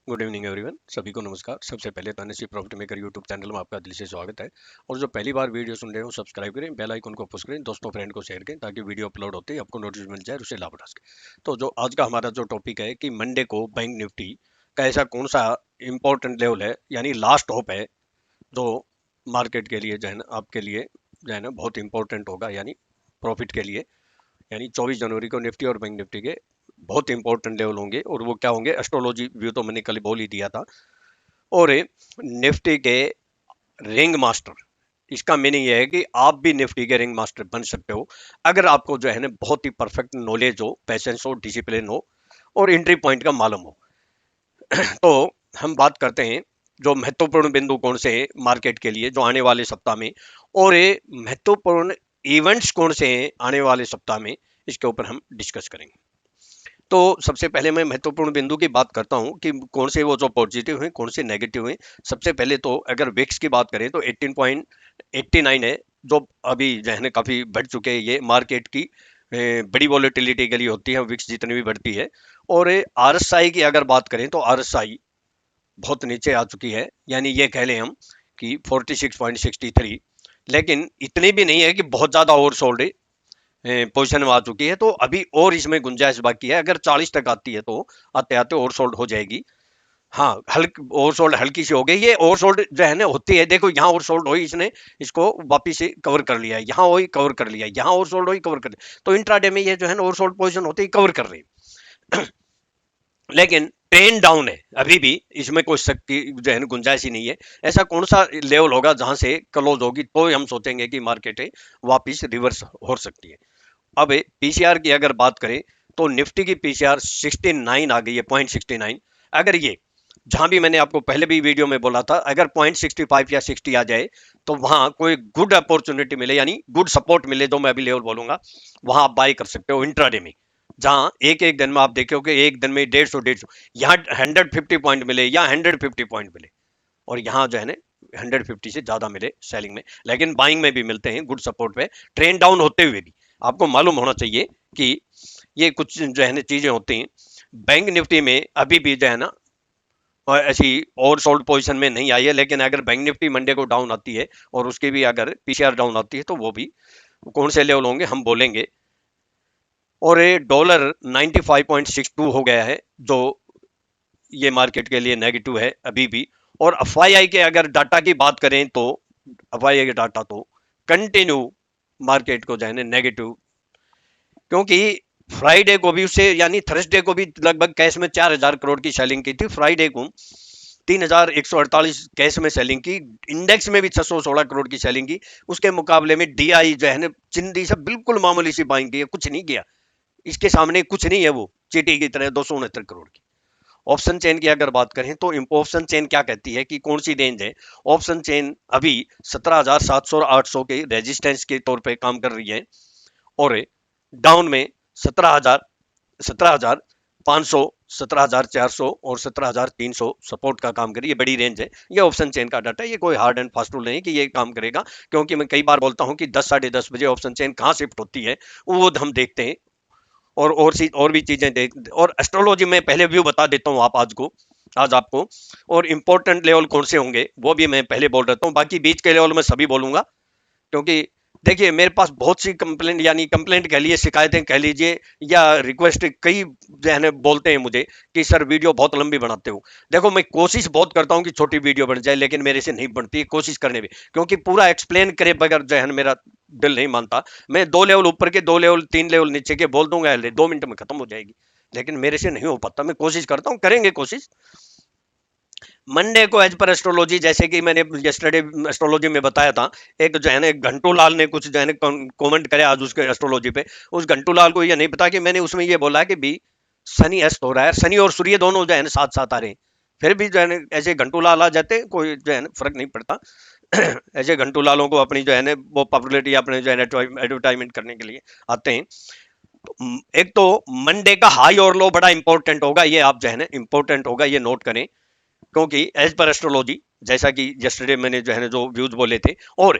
Good evening everyone, सभी को नमस्कार। सबसे पहले Tanishq profit maker YouTube channel में आपका दिल से स्वागत है। और जो पहली बार वीडियो सुन रहे हो सब्सक्राइब करें, बेल आइकन को पुश करें, दोस्तों फ्रेंड को शेयर करें ताकि वीडियो अपलोड होते ही आपको नोटिस मिल जाए, उसे लाभ उठा सके। तो जो आज का हमारा जो टॉपिक है कि मंडे को बैंक निफ्टी का ऐसा कौन सा इंपॉर्टेंट लेवल है, यानी लास्ट होप है, जो मार्केट के लिए जो है ना, आपके लिए जो है ना बहुत इंपॉर्टेंट होगा, यानी प्रॉफिट के लिए। यानी 24 जनवरी को निफ्टी और बैंक निफ्टी के बहुत इंपॉर्टेंट लेवल होंगे। और वो क्या होंगे, एस्ट्रोलॉजी व्यू तो मैंने कल बोल ही दिया था। और निफ्टी के रिंग मास्टर, इसका मीनिंग ये है कि आप भी निफ्टी के रिंग मास्टर बन सकते हो अगर आपको जो है ना बहुत ही परफेक्ट नॉलेज हो, पैसेंस हो, डिसिप्लिन हो और एंट्री पॉइंट का मालूम हो। तो हम बात करते हैं जो महत्वपूर्ण बिंदु कौन से हैं मार्केट के लिए जो आने वाले सप्ताह में, और ये महत्वपूर्ण इवेंट्स कौन से हैं आने वाले सप्ताह में, इसके ऊपर हम डिस्कस करेंगे। तो सबसे पहले मैं महत्वपूर्ण बिंदु की बात करता हूं कि कौन से वो जो पॉजिटिव हैं, कौन से नेगेटिव हैं। सबसे पहले तो अगर विक्स की बात करें तो 18.89 है, जो अभी जो है ना काफी बढ़ चुके हैं। ये मार्केट की बड़ी वॉलेटिलिटी के लिए होती है, विक्स जितनी भी बढ़ती है। और आरएसआई की अगर बात करें तो आरएसआई बहुत नीचे आ चुकी है, यानी ये कह लें हम कि 46.63। लेकिन इतनी भी नहीं है कि बहुत ज्यादा ओवरसोल्ड पोजीशन में आ चुकी है, तो अभी और इसमें गुंजाइश बाकी है। अगर 40 तक आती है तो आते आते ओवरसोल्ड हो जाएगी। हाँ, ओवरसोल्ड हल्की सी हो गई। ये ओवरसोल्ड जो है ना होती है, देखो यहाँ ओवरसोल्ड हुई, इसने इसको वापिस से कवर कर लिया, यहाँ हुई कवर कर लिया, यहाँ ओवरसोल्ड हुई कवर कर लिया। तो इंट्राडे में ये जो है ना ओवरसोल्ड पोजीशन होती है, कवर कर रही है। लेकिन ट्रेन डाउन है अभी भी, इसमें कोई शक्ति जो है ना गुंजाइश ही नहीं है। ऐसा कौन सा लेवल होगा जहां से क्लोज होगी तो हम सोचेंगे कि मार्केट वापिस रिवर्स हो सकती है। अब पीसीआर की अगर बात करें तो निफ्टी की पीसीआर 69 आ गई है, 0.69। अगर ये जहां भी मैंने आपको पहले भी वीडियो में बोला था, अगर 0.65 या 60 आ जाए तो वहां कोई गुड अपॉर्चुनिटी मिले, यानी गुड सपोर्ट मिले, जो मैं अभी लेवल बोलूंगा, वहां आप बाय कर सकते हो इंट्राडे में। जहां एक एक दिन में आप देखोगे एक दिन में 150 यहाँ 150 पॉइंट मिले या 150 पॉइंट मिले, और यहाँ जो है ना 150 से ज्यादा मिले सेलिंग में, लेकिन बाइंग में भी मिलते हैं गुड सपोर्ट पे। ट्रेंड डाउन होते हुए भी आपको मालूम होना चाहिए कि ये कुछ जो है ना चीजें होती हैं। बैंक निफ्टी में अभी भी जो है ना ऐसी ओवरसोल्ड पोजीशन में नहीं आई है, लेकिन अगर बैंक निफ्टी मंडे को डाउन आती है और उसकी भी अगर पीसीआर डाउन आती है तो वो भी कौन से लेवल होंगे हम बोलेंगे। और ये डॉलर 95.62 हो गया है, जो ये मार्केट के लिए नेगेटिव है अभी भी। और एफआईआई के अगर डाटा की बात करें तो एफआईआई के डाटा तो कंटिन्यू मार्केट को जो है नेगेटिव, क्योंकि फ्राइडे को भी उससे यानी थर्सडे को भी लगभग कैश में 4,000 करोड़ की सेलिंग की थी, फ्राइडे को 3,148 कैश में सेलिंग की, इंडेक्स में भी 616 करोड़ की सेलिंग की। उसके मुकाबले में डीआई जो है ना चिंदी से बिल्कुल मामूली सी बाइंग की है, कुछ नहीं किया, इसके सामने कुछ नहीं है, वो चीटी की तरह 269 करोड़ की। ऑप्शन चेन की अगर बात करें तो ऑप्शन चेन क्या कहती है कि कौन सी रेंज है। ऑप्शन चेन अभी 17,700 और 800 के रेजिस्टेंस के तौर पे काम कर रही है, और डाउन में 17,000, 17,500, 17,400 और 17,300 सपोर्ट का काम करिए, बड़ी रेंज है। ये ऑप्शन चेन का डाटा है, ये कोई हार्ड एंड फास्ट रूल नहीं कि ये काम करेगा, क्योंकि मैं कई बार बोलता हूं कि 10 साढ़े 10 बजे ऑप्शन चेन कहां शिफ्ट होती है वो हम देखते हैं। और भी चीजें देख, और एस्ट्रोलॉजी में पहले व्यू बता देता हूँ आज आपको। और इंपॉर्टेंट लेवल कौन से होंगे वो भी मैं पहले बोल देता हूँ, बाकी बीच के लेवल में सभी बोलूंगा। क्योंकि देखिए मेरे पास बहुत सी कंप्लेंट, यानी कंप्लेंट कह लीजिए, शिकायतें कह लीजिए, या रिक्वेस्ट, कई जो है बोलते हैं मुझे कि सर वीडियो बहुत लंबी बनाते हो। देखो मैं कोशिश बहुत करता हूँ कि छोटी वीडियो बन जाए, लेकिन मेरे से नहीं बनती है कोशिश करने में, क्योंकि पूरा एक्सप्लेन करे बगैर जो है मेरा दिल नहीं मानता। मैं 2 लेवल ऊपर के, 2 लेवल 3 लेवल नीचे के बोल दूंगा, 2 मिनट में खत्म हो जाएगी, लेकिन मेरे से नहीं हो पाता। मैं कोशिश करता हूँ, करेंगे कोशिश। मंडे को एज पर एस्ट्रोलॉजी, जैसे कि मैंने यस्टरडे एस्ट्रोलॉजी में बताया था, एक जो है ना घंटू लाल ने कुछ जो है ना कमेंट करे आज उसके एस्ट्रोलॉजी पे। उस घंटू लाल को ये नहीं पता कि मैंने उसमें ये बोला कि भी शनि अस्त हो रहा है, शनि और सूर्य दोनों जो है ना साथ साथ आ रहे हैं, फिर भी जो है ना ऐसे घंटू लाल आ जाते, कोई जो है ना फर्क नहीं पड़ता। ऐसे घंटू लालों को अपनी जो है ना वो पॉपुलरिटी अपने जो है ना एडवर्टाइजमेंट करने के लिए आते हैं। एक तो मंडे का हाई और लो बड़ा इंपॉर्टेंट होगा, ये आप जो है ना इंपॉर्टेंट होगा, ये नोट करें, क्योंकि एज पर एस्ट्रोलॉजी, जैसा कि यस्टरडे मैंने जो है ना जो व्यूज बोले थे। और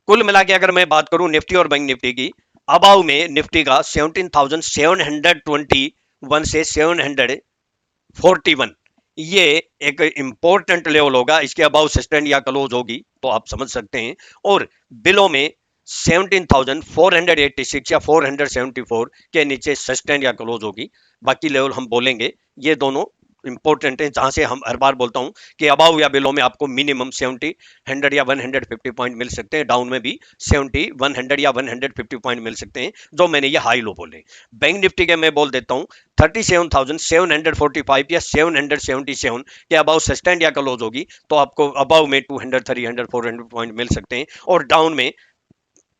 कुल मिला के अगर मैं बात करूं निफ्टी और बैंक निफ्टी की, अबाव में निफ्टी का 17,721 से 741, ये एक इंपॉर्टेंट लेवल होगा, इसके अबाउ सस्टेन या क्लोज होगी तो आप समझ सकते हैं। और बिलो में 17,486 या 474 के नीचे सस्टेन या क्लोज होगी। बाकी लेवल हम बोलेंगे, ये दोनों इंपॉर्टेंट है, जहां से हम हर बार बोलता हूं कि अबाव या बिलो में आपको मिनिमम 70, 100 या 150 पॉइंट मिल सकते हैं। डाउन में भी 70, 100 या 150 पॉइंट मिल सकते हैं, जो मैंने ये हाई लो बोले। बैंक निफ्टी के मैं बोल देता हूं 37,745 या 777 के अबाउ सस्टेन या क्लोज होगी तो आपको अबाव में 200, 300, 400 पॉइंट मिल सकते हैं। और डाउन में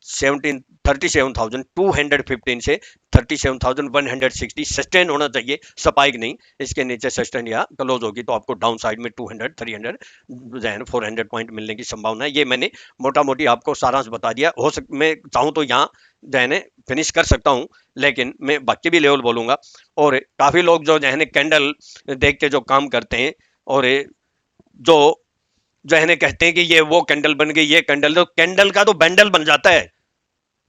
37,215 से 37,160 सस्टेन होना चाहिए, स्पाइक नहीं। इसके नीचे सस्टेन या क्लोज होगी तो आपको डाउन साइड में 200, 300, 400 पॉइंट मिलने की संभावना है। ये मैंने मोटा मोटी आपको सारांश बता दिया। हो सक मैं चाहूँ तो यहाँ जो है फिनिश कर सकता हूँ, लेकिन मैं बाकी भी लेवल बोलूंगा। और काफी लोग जो है कैंडल देख के जो काम करते हैं और जो है कहते हैं कि ये वो कैंडल बन गई, ये कैंडल, तो कैंडल का तो बैंडल बन जाता है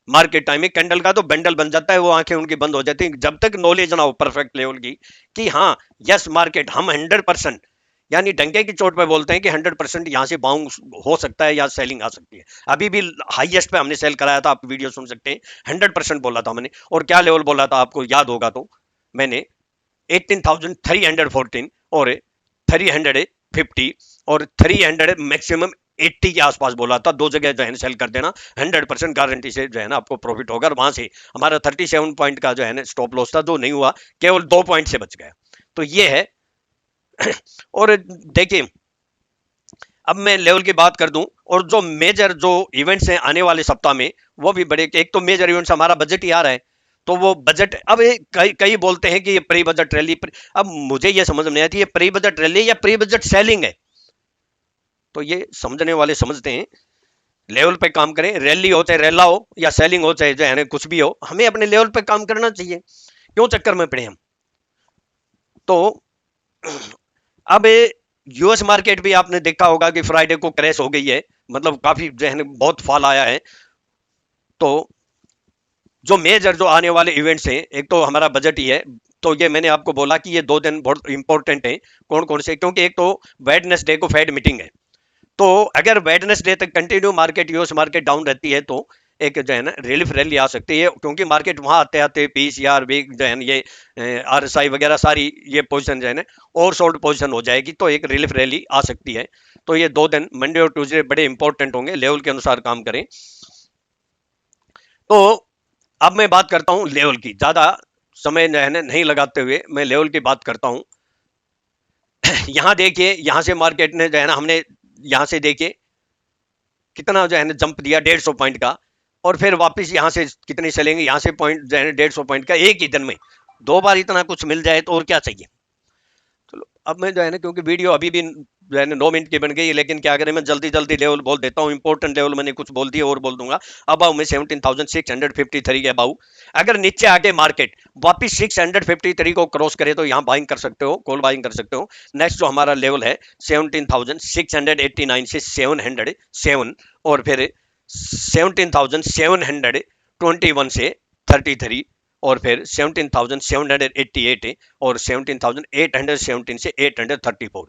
मार्केट टाइम में। कैंडल का तो बैंडल बन जाता है, वो आंखें उनकी बंद हो जाती हैं जब तक नॉलेज ना हो परफेक्ट लेवल की कि हाँ यस मार्केट हम 100% यानी डंके की चोट पे बोलते हैं कि 100% यहां से बाउंस हो सकता है या सेलिंग आ सकती है। अभी भी हाईएस्ट पे हमने सेल कराया था, आप वीडियो सुन सकते हैं। 100% बोला था मैंने। और क्या लेवल बोला था आपको याद होगा तो मैंने 18,314 और 350 और 300 मैक्सिमम 80 के आसपास बोला था। दो जगह जो है सेल कर देना, 100% गारंटी से जो है ना आपको प्रॉफिट होगा। वहां से हमारा 37 पॉइंट का जो है ना स्टॉप लॉस था, जो नहीं हुआ, केवल 2 पॉइंट से बच गया। तो ये है। और देखिए अब मैं लेवल की बात कर दूं, और जो मेजर जो इवेंट्स हैं आने वाले सप्ताह में वो भी बड़े। एक तो मेजर इवेंट्स हमारा बजट ही आ रहा है, तो वो बजट अब कई कई बोलते हैं कि ये प्री बजट रैली। अब मुझे ये समझ में नहीं आती, ये प्री बजट रैली या प्री बजट सेलिंग है। तो ये समझने वाले समझते हैं। लेवल पे काम करें, रैली हो चाहे रैला हो या सेलिंग हो चाहे जो है कुछ भी हो, हमें अपने लेवल पे काम करना चाहिए। क्यों चक्कर में पड़े हम। तो अब यूएस मार्केट भी आपने देखा होगा कि फ्राइडे को क्रैश हो गई है, मतलब काफी जो है बहुत फॉल आया है। तो जो मेजर जो आने वाले इवेंट्स हैं, एक तो हमारा बजट ही है। तो ये मैंने आपको बोला कि ये 2 दिन बहुत इंपॉर्टेंट है। कौन कौन से, क्योंकि एक तो वेडनेसडे को फेड मीटिंग है। तो अगर वेडनेसडे तक continue market US market down रहती है तो एक जो है ना रिलीफ रैली आ सकती है, क्योंकि मार्केट वहां आते आते पीसीआर भी जो है ये आरएसआई वगैरह सारी ये पोजीशन जो है ना ओवर सोल्ड पोजीशन हो जाएगी, तो एक रिलीफ रैली आ सकती है। तो ये 2 दिन मंडे और ट्यूसडे बड़े इंपॉर्टेंट होंगे, लेवल के अनुसार काम करें। तो अब मैं बात करता हूं लेवल की, ज्यादा समय जो है ना नहीं लगाते हुए मैं लेवल की बात करता हूं। यहां देखिए, यहां से मार्केट ने जो है ना, हमने यहां से देखिए कितना जो है ना जंप दिया 150 पॉइंट का, और फिर वापस यहां से कितने चलेंगे, यहां से पॉइंट जो है 150 पॉइंट का एक ही दिन में 2 बार इतना कुछ मिल जाए तो और क्या चाहिए। चलो अब मैं जो है ना, क्योंकि वीडियो अभी भी जो है ना 9 मिनट की बन गई है, लेकिन क्या करें, मैं जल्दी जल्दी लेवल बोल देता हूँ। इंपॉर्टेंट लेवल मैंने कुछ बोल दिए और बोल दूंगा। अबाउ में 17,653 के अबाउ, अगर नीचे आके मार्केट वापिस 653 को क्रॉस करे तो यहाँ बाइंग कर सकते हो, कॉल बाइंग कर सकते हो। नेक्स्ट जो हमारा लेवल है 17,689 से 707, और फिर 17,721 से 33, और फिर 17,788 और 17,817 से 834।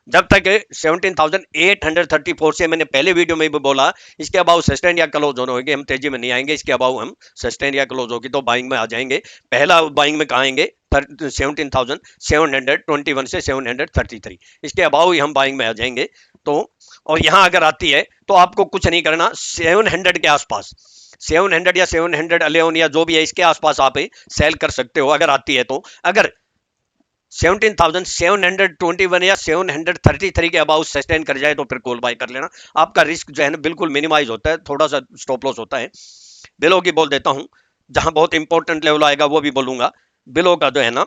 जब तक 17,834 से, मैंने पहले वीडियो में भी बोला, इसके अबाउ सस्टेन या क्लोज होंगे, हम तेजी में नहीं आएंगे। इसके अबाउ हम सस्टेन या क्लोज होगी तो बाइंग में आ जाएंगे। पहला बाइंग में कहाँ आएंगे, 17,721 से 733, इसके अबाउ ही हम बाइंग में आ जाएंगे। तो और यहां अगर आती है तो आपको कुछ नहीं करना, 700 के आसपास, 700 या 711 या जो भी है इसके आसपास आप सेल कर सकते हो अगर आती है तो। अगर 17,721 या 733 के अबाउट सस्टेन कर जाए तो फिर कॉल बाय कर लेना। आपका रिस्क जो है ना बिल्कुल मिनिमाइज होता है, थोड़ा सा स्टॉप लॉस होता है। बिलो की बोल देता हूं, जहां बहुत इंपॉर्टेंट लेवल आएगा वो भी बोलूंगा। बिलो का जो है ना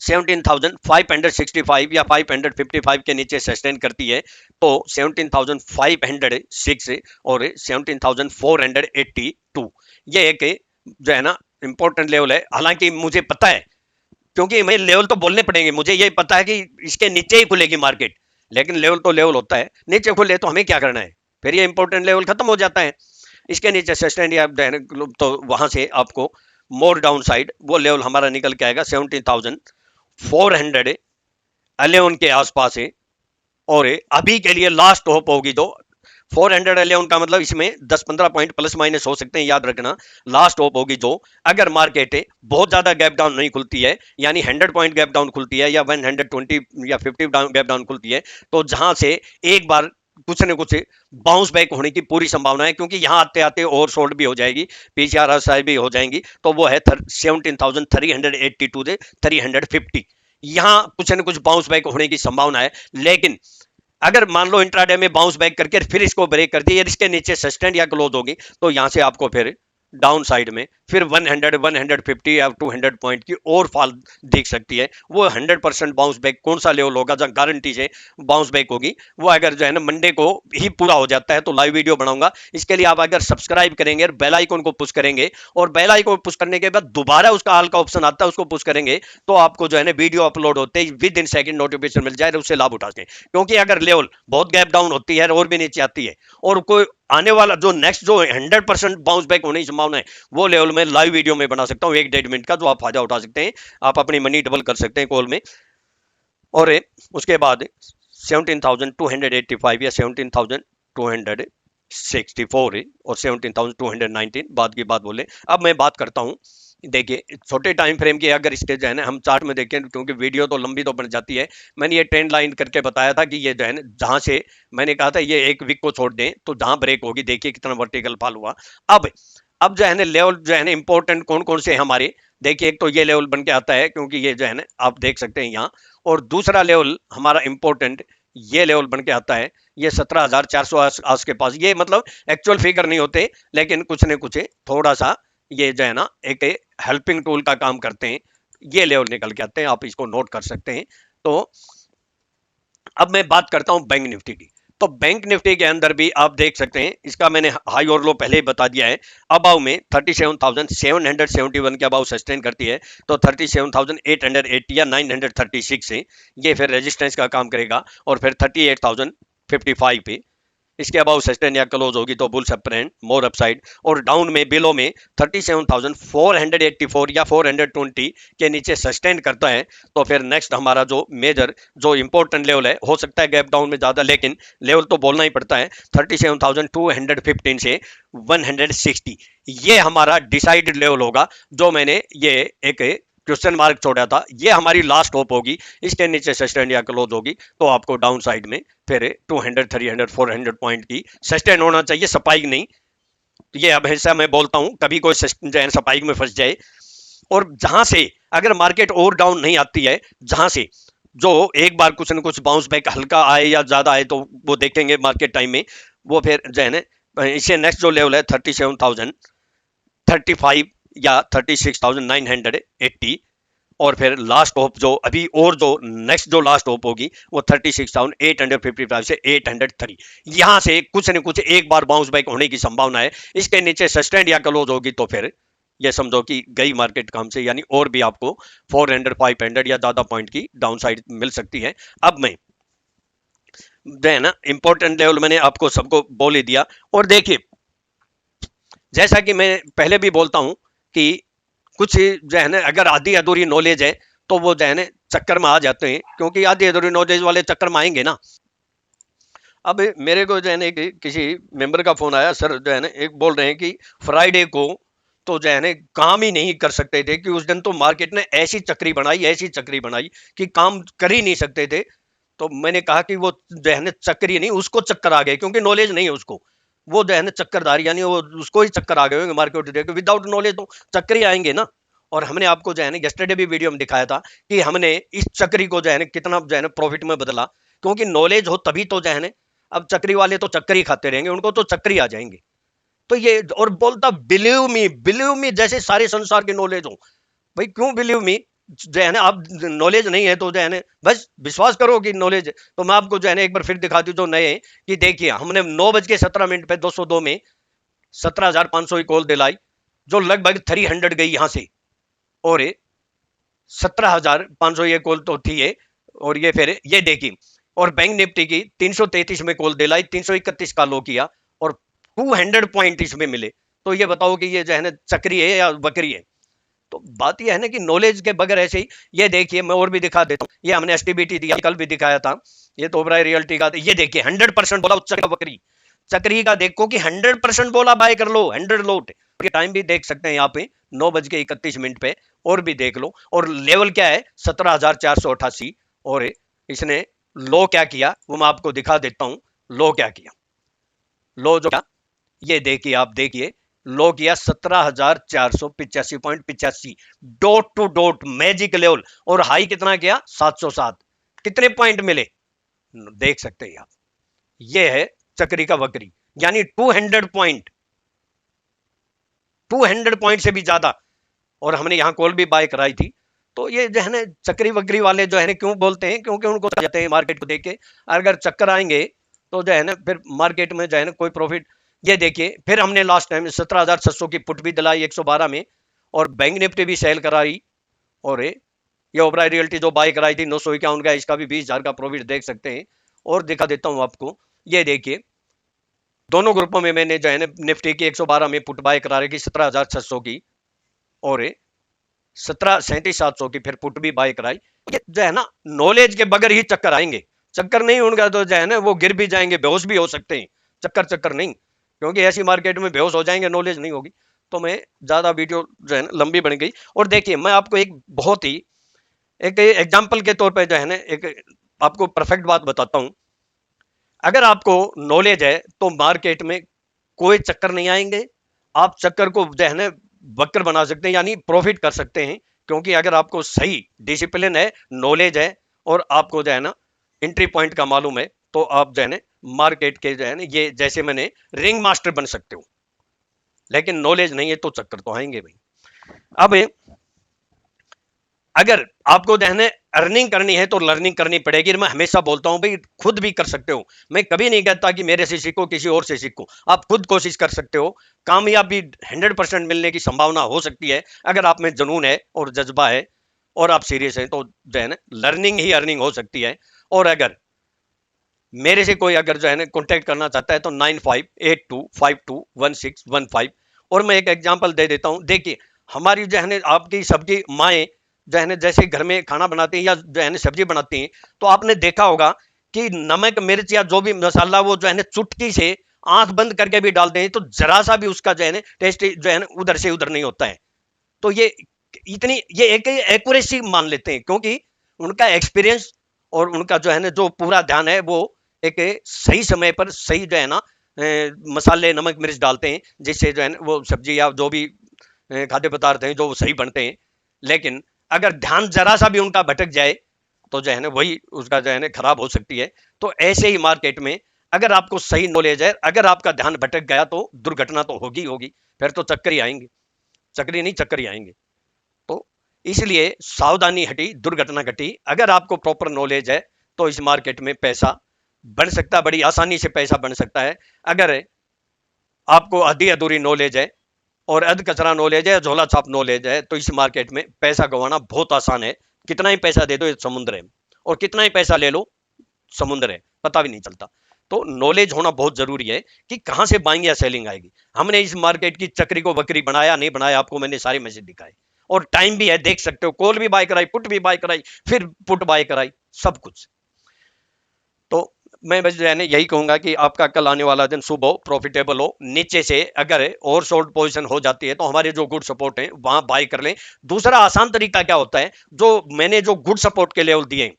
17,565 या 555 के नीचे सस्टेन करती है तो 17,506 और 17,482 ये एक जो है ना इंपॉर्टेंट लेवल है। हालांकि मुझे पता है, क्योंकि मैं लेवल तो बोलने पड़ेंगे, मुझे ये पता है कि इसके नीचे ही खुलेगी मार्केट, लेकिन लेवल तो लेवल होता है, नीचे खुले तो हमें क्या करना है, फिर ये इंपॉर्टेंट लेवल खत्म हो जाता है। इसके नीचे सस्टेन या तो वहां से आपको मोर डाउन साइड वो लेवल हमारा निकल के आएगा 17,400 11 के आसपास है। और अभी के लिए लास्ट होप होगी तो 411 का मतलब इसमें 10-15 पॉइंट प्लस माइनस हो सकते हैं, याद रखना। लास्ट होप होगी जो, अगर मार्केट बहुत ज्यादा गैप डाउन नहीं खुलती है, यानी 100 पॉइंट गैप डाउन खुलती है या 120 या 50 गैप डाउन खुलती है, तो जहां से एक बार कुछ न कुछ बाउंस बैक होने की पूरी संभावना है, क्योंकि यहां आते आते और शॉर्ट भी हो जाएगी, पीसीआर भी हो जाएंगी, तो वो है 17,382 से 350। यहां कुछ न कुछ बाउंस बैक होने की संभावना है। लेकिन अगर मान लो इंट्राडे में बाउंस बैक करके फिर इसको ब्रेक कर दिया, इसके नीचे सस्टेंड या क्लोज होगी, तो यहां से आपको फिर डाउन साइड में फिर 100, 150 या 200 पॉइंट की और फॉल दिख सकती है। वो 100% बाउंस बैक कौन सा लेवल होगा जहां गारंटी से बाउंस बैक होगी, वो अगर जो है ना मंडे को ही पूरा हो जाता है तो लाइव वीडियो बनाऊंगा। इसके लिए आप अगर सब्सक्राइब करेंगे और बेल आइकन को पुश करेंगे, और बेल आइकन को पुश करने के बाद दोबारा उसका ऑल का ऑप्शन आता है, उसको पुश करेंगे, तो आपको जो है ना वीडियो अपलोड होते ही विद इन सेकंड नोटिफिकेशन मिल जाए, उससे लाभ उठा सकें। क्योंकि अगर लेवल बहुत गैप डाउन होती है और भी नीचे आती है, और कोई आने वाला जो नेक्स्ट जो 100% बाउंस बैक होने की संभावना है, वो लेवल में लाइव वीडियो में बना सकता हूं 1-1.5 मिनट का, जो आप फायदा उठा सकते हैं। आप अपनी मनी डबल कर सकते हैं कॉल में। और उसके बाद 17,285 या 17,264 और 17,219 बाद की बात बोले। अब मैं बात करता हूं, देखिए छोटे टाइम फ्रेम की अगर इसके जो है ना हम चार्ट में देखें, क्योंकि वीडियो तो लंबी तो बन जाती है, मैंने ये ट्रेंड लाइन करके बताया था कि ये जो है ना जहां से मैंने कहा था ये एक वीक को छोड़ दें तो जहां ब्रेक होगी, देखिए कितना वर्टिकल फॉल हुआ। अब अब जो है ना लेवल जो है ना इंपॉर्टेंट कौन कौन से हमारे, देखिए एक तो ये लेवल बन के आता है, क्योंकि ये जो है ना आप देख सकते हैं यहाँ। और दूसरा लेवल हमारा इंपॉर्टेंट ये लेवल बन के आता है, ये 17,400 आस के पास। ये मतलब एक्चुअल फिगर नहीं होते, लेकिन कुछ न कुछ थोड़ा सा ये जो है ना एक हेल्पिंग टूल का काम करते हैं। ये लेवल निकल के आते हैं, आप इसको नोट कर सकते हैं। तो अब मैं बात करता हूं बैंक निफ्टी की। तो बैंक निफ्टी के अंदर भी आप देख सकते हैं, इसका मैंने हाई और लो पहले ही बता दिया है। अबाउ में 37,771 के अबाउ सस्टेन करती है, तो 37,880 या 936 से ये फिर रेजिस्टेंस का काम करेगा, और फिर 38,055 पे इसके अबाउ सस्टेन या क्लोज होगी तो बुल्स अप ट्रेंड मोर अपसाइड। और डाउन में बिलो में 37,484 या 420 के नीचे सस्टेन करता है, तो फिर नेक्स्ट हमारा जो मेजर जो इंपॉर्टेंट लेवल है, हो सकता है गैप डाउन में ज्यादा, लेकिन लेवल तो बोलना ही पड़ता है, 37,215 से 160। ये हमारा डिसाइडेड लेवल होगा, जो मैंने ये एक क्वेश्चन मार्क छोड़ा था, ये हमारी लास्ट होप होगी। इसके नीचे सस्टेन या क्लोज होगी तो आपको डाउन साइड में फिर 200, 300, 400 पॉइंट की सस्टेन होना चाहिए, स्पाइक नहीं। ये हमेशा मैं बोलता हूं, कभी कोई स्पाइक में फंस जाए। और जहां से अगर मार्केट और डाउन नहीं आती है, जहां से जो एक बार कुछ न कुछ बाउंस बैक हल्का आए या ज्यादा आए, तो वो देखेंगे मार्केट टाइम में, वो फिर जो है ना इससे नेक्स्ट जो लेवल है 37,035 या 36,980। और फिर लास्ट होप जो अभी, और जो नेक्स्ट जो लास्ट होप होगी वो 36,855 से 803। यहां से कुछ न कुछ एक बार बाउंस बैक होने की संभावना है। इसके नीचे सस्टेंड या क्लोज होगी तो फिर ये समझो कि गई मार्केट काम से, यानी और भी आपको 400, 500 या ज्यादा पॉइंट की डाउन साइड मिल सकती है। अब मैं है ना इंपॉर्टेंट लेवल मैंने आपको सबको बोल ही दिया। और देखिए जैसा कि मैं पहले भी बोलता हूं कि कुछ जो है ना अगर आधी अधूरी नॉलेज है, तो वो जो है ना चक्कर में आ जाते हैं, क्योंकि आधी अधूरी नॉलेज वाले चक्कर में आएंगे ना। अब मेरे को जो है ना किसी मेंबर का फोन आया, सर जो है ना एक बोल रहे हैं कि फ्राइडे को तो जो है ना काम ही नहीं कर सकते थे, कि उस दिन तो मार्केट ने ऐसी चक्री बनाई, ऐसी चक्री बनाई कि काम कर ही नहीं सकते थे। तो मैंने कहा कि वो जो है ना चक्री नहीं, उसको चक्कर आ गए, क्योंकि नॉलेज नहीं है उसको। वो जो है ना चक्करदार, यानी वो उसको ही चक्कर आ गए होंगे मार्केट देख के। विदाउट नॉलेज तो चक्कर ही आएंगे ना। और हमने आपको जो है ना यस्टरडे भी वीडियो में दिखाया था कि हमने इस चक्री को जो है ना कितना जो है ना प्रॉफिट में बदला, क्योंकि नॉलेज हो तभी तो जो है ना। अब चक्री वाले तो चक्कर ही खाते रहेंगे, उनको तो चक्कर ही आ जाएंगे। तो ये और बोलता बिलीव मी जैसे सारे संसार की नॉलेज हो। भाई क्यों बिलीव मी, जो है ना आप नॉलेज नहीं है तो जो है ना बस विश्वास करो कि नॉलेज। तो मैं आपको जो है ना एक बार फिर दिखा दूं जो नए, कि देखिए हमने 9:17 पे 202 में 17,500 की कॉल दिलाई, जो लगभग 300 गई यहां से, और 17,500 ये कॉल तो थी ये। और ये फिर ये देखी, और बैंक निफ्टी की 333 में कॉल दिलाई, 331 का लो किया, और 200 पॉइंट इसमें मिले। तो ये बताओ कि ये जो है ना चक्री है या बकरी है। तो बात यह है ना कि नॉलेज के बगैर ऐसे ही, ये देखिए मैं और भी दिखा देता हूँ, ये हमने एसटीबीटी दिया, कल भी दिखाया था, ये तो ओबराय रियल्टी का, ये देखिए 100% बोला चक्री चक्री का, देखो कि 100% बोला बाय कर लो 100 लोट। टाइम भी देख सकते हैं यहाँ पे 9:31 पे, और भी देख लो, और लेवल क्या है 17,488, और इसने लो क्या किया वो मैं आपको दिखा देता हूं। लो क्या किया, लो जो क्या, ये देखिए आप देखिए, लो किया 17,485.85, dot to dot magic level, और हाई कितना किया 707। कितने पॉइंट मिले देख सकते हैं आप, ये है चक्री का वक्री, यानी 200 पॉइंट से भी ज्यादा, और हमने यहां कॉल भी बाय कराई थी। तो ये जो है ना चक्री वक्री वाले जो है ना क्यों बोलते हैं, क्योंकि उनको जाते हैं मार्केट को देख के, अगर चक्कर आएंगे तो जो है ना फिर मार्केट में जो है ना कोई प्रॉफिट। ये देखिए फिर हमने लास्ट टाइम 17,600 की पुट भी दिलाई 112 में, और बैंक निफ्टी भी सेल कराई, और ये ओबराय रियल्टी जो बाय कराई थी 951 का, इसका भी 20,000 का प्रॉफिट देख सकते हैं। और दिखा देता हूं आपको, ये देखिए दोनों ग्रुपों में मैंने जो है ना निफ्टी की 112 में पुट बाय करा रखी 17,600 की, और 17,3700 की फिर पुट भी बाय कराई। ये जो है ना नॉलेज के बगैर ही चक्कर आएंगे, चक्कर नहीं होगा तो जो है ना वो गिर भी जाएंगे, बेहोश भी हो सकते हैं, चक्कर चक्कर नहीं, क्योंकि ऐसी मार्केट में बेहोश हो जाएंगे, नॉलेज नहीं होगी। तो मैं ज्यादा वीडियो जो है ना लंबी बन गई। और देखिए मैं आपको एक बहुत ही एक एग्जाम्पल के तौर पर जो है ना एक आपको परफेक्ट बात बताता हूं। अगर आपको नॉलेज है तो मार्केट में कोई चक्कर नहीं आएंगे, आप चक्कर को जो है ना वक्र बना सकते हैं, यानी प्रॉफिट कर सकते हैं। क्योंकि अगर आपको सही डिसिप्लिन है, नॉलेज है, और आपको जो है ना एंट्री पॉइंट का मालूम है, तो आप जो है ना मार्केट के जो है ना ये जैसे मैंने रिंग मास्टर बन सकते हो। लेकिन नॉलेज नहीं है तो चक्कर तो आएंगे भाई। अब अगर आपको जो है ना अर्निंग करनी है तो लर्निंग करनी पड़ेगी। मैं हमेशा बोलता हूं भाई खुद भी कर सकते हो, मैं कभी नहीं कहता कि मेरे से सीखो किसी और से सीखो, आप खुद कोशिश कर सकते हो। कामयाबी 100% मिलने की संभावना हो सकती है अगर आप में जुनून है और जज्बा है और आप सीरियस हैं, तो जो है ना लर्निंग ही अर्निंग हो सकती है। और अगर मेरे से कोई अगर जो है ना कॉन्टेक्ट करना चाहता है तो 9582521615। और मैं एक एग्जांपल दे देता हूं, देखिए हमारी जो है ना आपकी सबकी माएँ जो है ना जैसे घर में खाना बनाती हैं या जो है ना सब्जी बनाती हैं, तो आपने देखा होगा कि नमक मिर्च या जो भी मसाला वो जो है ना चुटकी से आंख बंद करके भी डालते हैं, तो जरा सा भी उसका जो है ना टेस्ट जो है ना उधर से उधर नहीं होता है। तो ये इतनी ये एक एक्यूरेसी मान लेते हैं, क्योंकि उनका एक्सपीरियंस और उनका जो है ना जो पूरा ध्यान है वो एक सही समय पर सही जो है ना मसाले नमक मिर्च डालते हैं, जिससे जो है ना वो सब्जी या जो भी खाद्य पदार्थ हैं जो सही बनते हैं। लेकिन अगर ध्यान जरा सा भी उनका भटक जाए तो जो है ना वही उसका जो है ना खराब हो सकती है। तो ऐसे ही मार्केट में अगर आपको सही नॉलेज है, अगर आपका ध्यान भटक गया तो दुर्घटना तो होगी होगी, फिर तो चक्कर ही आएंगे, चक्री नहीं चक्कर ही आएंगे। तो इसलिए सावधानी हटी दुर्घटना घटी। अगर आपको प्रॉपर नॉलेज है तो इस मार्केट में पैसा बन सकता है, बड़ी आसानी से पैसा बन सकता है। अगर आपको आधी अधूरी नॉलेज है और अध कचरा नॉलेज है, झोला छाप नॉलेज है, तो इस मार्केट में पैसा गंवाना बहुत आसान है। कितना ही पैसा दे दो ये समुद्र है, और कितना ही पैसा ले लो समुद्र है, पता भी नहीं चलता। तो नॉलेज होना बहुत जरूरी है कि कहां से बाइंग या सेलिंग आएगी। हमने इस मार्केट की चक्री को बकरी बनाया नहीं बनाया, आपको मैंने सारे मैसेज दिखाए, और टाइम भी है देख सकते हो, कॉल भी बाय कराई, पुट भी बाय कराई, फिर पुट बाय कराई, सब कुछ। तो मैं बस यही कहूंगा कि आपका कल आने वाला दिन शुभ हो, प्रॉफिटेबल हो। नीचे से अगर और शॉर्ट पोजीशन हो जाती है तो हमारे जो गुड सपोर्ट है वहां बाय कर लें। दूसरा आसान तरीका क्या होता है, जो मैंने जो गुड सपोर्ट के लेवल दिए,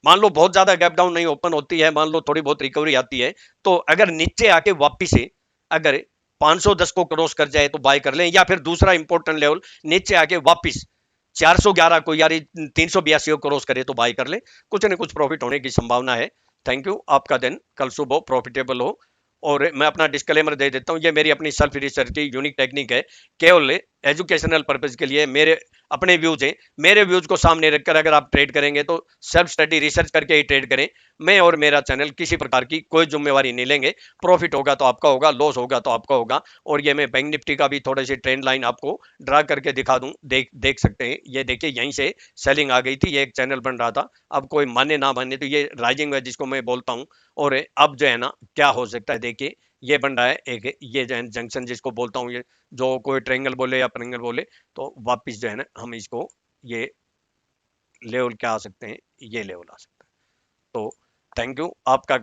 मान लो बहुत ज्यादा गैप डाउन नहीं ओपन होती है, मान लो थोड़ी बहुत रिकवरी आती है, तो अगर नीचे आके वापिस से अगर 510 को क्रॉस कर जाए तो बाय कर लें, या फिर दूसरा इंपॉर्टेंट लेवल नीचे आके वापिस 411 को यार 382 को क्रॉस करे तो बाय कर ले, कुछ न कुछ प्रॉफिट होने की संभावना है। थैंक यू, आपका दिन कल सुबह प्रॉफिटेबल हो। और मैं अपना डिस्क्लेमर दे देता हूं, ये मेरी अपनी सेल्फ रिसर्च की यूनिक टेक्निक है, केवल एजुकेशनल पर्पज के लिए मेरे अपने व्यूज हैं। मेरे व्यूज को सामने रखकर अगर आप ट्रेड करेंगे तो सेल्फ स्टडी रिसर्च करके ही ट्रेड करें। मैं और मेरा चैनल किसी प्रकार की कोई जिम्मेवारी नहीं लेंगे। प्रॉफिट होगा तो आपका होगा, लॉस होगा तो आपका होगा। और ये मैं बैंक निफ्टी का भी थोड़ी सी ट्रेंड लाइन आपको ड्रा करके दिखा दूं, देख सकते हैं। ये देखिए यहीं से सेलिंग आ गई थी, ये एक चैनल बन रहा था, अब कोई माने ना माने तो ये राइजिंग है जिसको मैं बोलता हूँ। और अब जो है ना क्या हो सकता है देखिए, ये बन रहा है एक, ये जो है जंक्शन जिसको बोलता हूँ, ये जो कोई ट्रायंगल बोले या ट्रायंगल बोले, तो वापिस जो है ना हम इसको ये लेवल क्या आ सकते हैं, ये लेवल आ सकते हैं। तो थैंक यू आपका कल